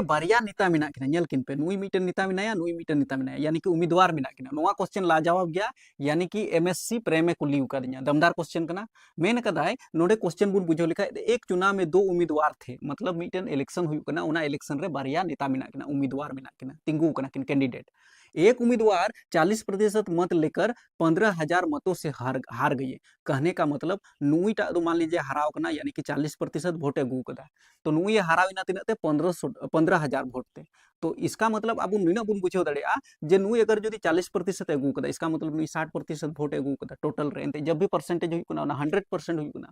नोडे बारिया नेता मेना किना नेल किन पे नुई मीटन नेता मेनाया नुई मीटन नेता मेनाया यानी कि उम्मीदवार मेना किना नोआ क्वेश्चन लाजवाब गया यानी कि एमएससी प्रेमे कुली उकादिया दमदार क्वेश्चन कना मेन कदाय नोडे क्वेश्चन बुन बुझो लिखा एक चुनाव में दो उम्मीदवार थे मतलब मीटन इलेक्शन हुई कना उना इलेक्शन रे बारिया नेता मेना किना उम्मीदवार मेना किना तिंगु कना किन कैंडिडेट एक उम्मीदवार 40% मत लेकर 15,000 मतों से हार गई। कहने का मतलब नुईटा तो मान लीजिए हराव कना यानी कि 40% वोट अगू कदा तो नुई हराविना तीना 15,000 वोट थे। तो इसका मतलब अब नुना बुन बुझे दाड़ा जे नुई अगर जो 40% अगू कदा इसका मतलब नुई 60% वोट अगू कदा टोटल रे जब भी परसेंटेज 100%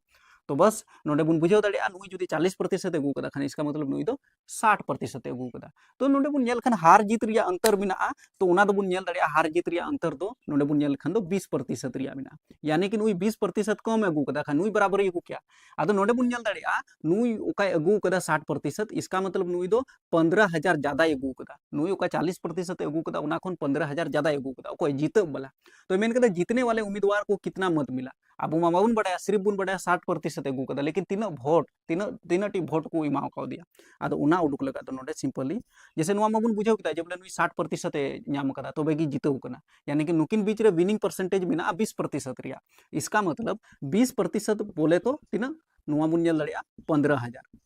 तो बस नोडे बुन बुझे दाड़ा नुई जो 40% अगू कदा खान इसका मतलब नुई 60% अगू कदा तो नोडे बुन नेल खान हार जीत रिया अंतर मेना तो उना दो बुन नेल दाड़ा हार जीत रिया अंतर दो नोडे बुन नेल खान 20% रिया मेना यानी कि नुई 20% कम अगू कदा खान नुई बराबर अगू क्या आदो नोडे बुन नेल दाड़ा नुई उकाय अगू कदा 60% इसका मतलब नुई दो 15,000 ज्यादा अगू कदा नुई उका 40% अगू कदा उना खन 15,000 ज्यादा अगू कदा कोई जीतब वाला तो मेन कदा जीतने वाले उम्मीदवार को कितना मत मिला अब बाबन बड़ा सिर्फ बुन बड़ा 60% अगू कदा लेकिन तीना भोट तीना टी भोट को इमा का दिया आदो उना उडुक लगा तो नोडे सिंपली जैसे नुआ माबुन बुझाव किता जे बोले नुई 60% नाम कदा तो बेगी जीतव कना यानी कि नुकिन बीच रे विनिंग परसेंटेज मेना 20% रिया इसका मतलब 20% बोले तो तीना नुआ बुन नेल दाड़ा 15,000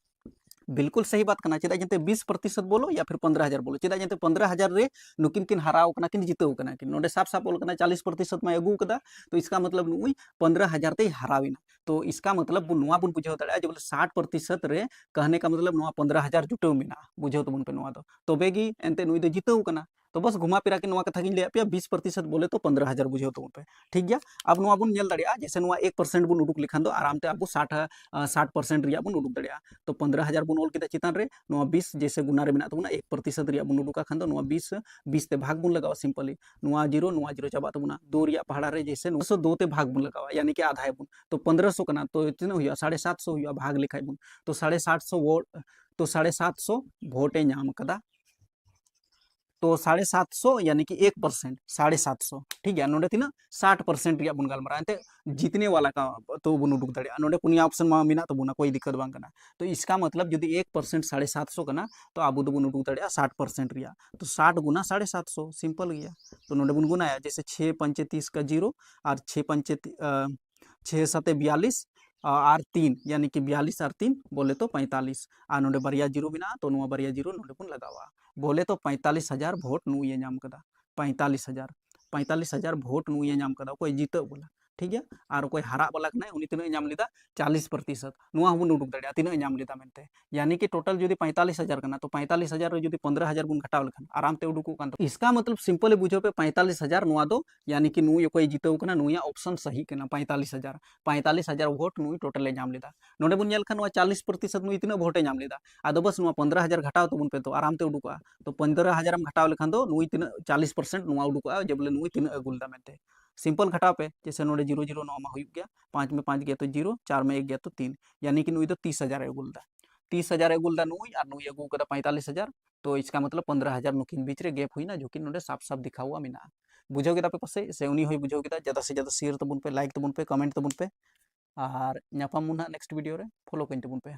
बिल्कुल सही बात करना चेदा जंते 20% बोलो या फिर 15,000 बोलो चेदा जंते 15,000 रे नुकिन किन हराव कना किन जीतव कना किन नोडे साफ साफ बोल कना 40% में अगू कदा तो इसका मतलब नुई 15,000 ते हराविना तो इसका मतलब नुआ बुन बुझाव दाड़ा जे बोले 60% रे कहने का मतलब नुआ 15,000 जुटव मेना बुझाव तबन पे नुआ दो तो बेगी एंते नुई दो जीतव कना तो बस घुमा फिरा के नुआ कथा गिन ले पे 20% बोले तो 15,000 बुझाव तबन पे ठीक गया अब नुआ बुन नेल दाड़ा जैसे नुआ 1% बुन उडुक लिखान दो आराम ते अब 60% रिया बुन उडुक दाड़ा तो 15,000 बुन ओल किदा चितान रे नुआ 20 जैसे गुना रे मेना तबना 1% रिया बुन उडुका खान दो नुआ 20 ते भाग बुन लगावा सिंपली नुआ 0 चाबा तबना 2 रिया पहाड़ा रे जैसे 902 ते भाग बुन लगावा यानी कि आधा बुन तो 1500 कना तो इतना हुआ 750 हुआ भाग लिखाई बुन तो 750 वोट तो 750 वोटे नाम कदा तो 750 यानी कि 1% 750 ठीक है नोडे तीना 60% रिया बुन गालमारा एंते जीतने वाला का तो बुन उडुक दाड़ा नोडे पुनिया ऑप्शन मा मिना तो बुना कोई दिक्कत बांग कना तो इसका मतलब यदि 1% 750 कना तो आबू दो बुन उडुक दाड़ा 60% रिया तो 60 गुना 750 सिंपल गया तो नोडे बुन गुनाया जैसे 6 पंचे 30 का 0 और 6 पंचे 6 सते 42 और 3 यानी कि 42 और 3 बोले तो 45 और नोडे बरिया जीरो बिना तो नुआ बरिया जीरो नोडे बुन लगावा बोले तो 45,000 वोट नुए नाम कदा 45,000 वोट नुए नाम कदा कोई जीत बोला ठीक है और कोई हरा वाला कना उनी तीना नाम लेदा 40% नुआ हबुन उडुक दाड़ा तीना नाम लेदा मेनते यानी कि टोटल जो 45,000 कना तो 45,000 रे जो 15,000 बुन घटाव लेखान आराम ते उडुको कान इसका मतलब सिंपल बुझो पे 45,000 नुआ दो यानी कि नुई कोई जीतव कना नुया ऑप्शन सही कना 45,000 वोट नुई टोटल नाम लेदा नोडे बुन नेल खान 40% नुई तीना वोटे नाम लेदा आदो बस 15,000 घटाव तबन पे तो आराम ते उडुका तो 15,000 घटाव लेखान दो नुई तीना 40% नुआ उडुका जब बोले नुई तीना अगुलदा मेनते सिंपल घटाव पे जैसे नोडे 0 0 9 हुई गया 5 में 5 गया तो 0 4 में 1 गया तो 3 यानी कि नुई तो 30,000 अगुलदा 30,000 अगुलदा नुई और नुई अगू कदा 45,000 तो इसका मतलब 15,000 नुकिन बीच रे गैप हुई ना जो कि नोडे साफ साफ दिखा हुआ मेना बुझो केदा पे पासे से उनी होई बुझो केदा ज्यादा से ज्यादा शेयर तबन पे लाइक तबन पे कमेंट तबन पे और नापाम मुना नेक्स्ट वीडियो रे फॉलो कइन तबन पे।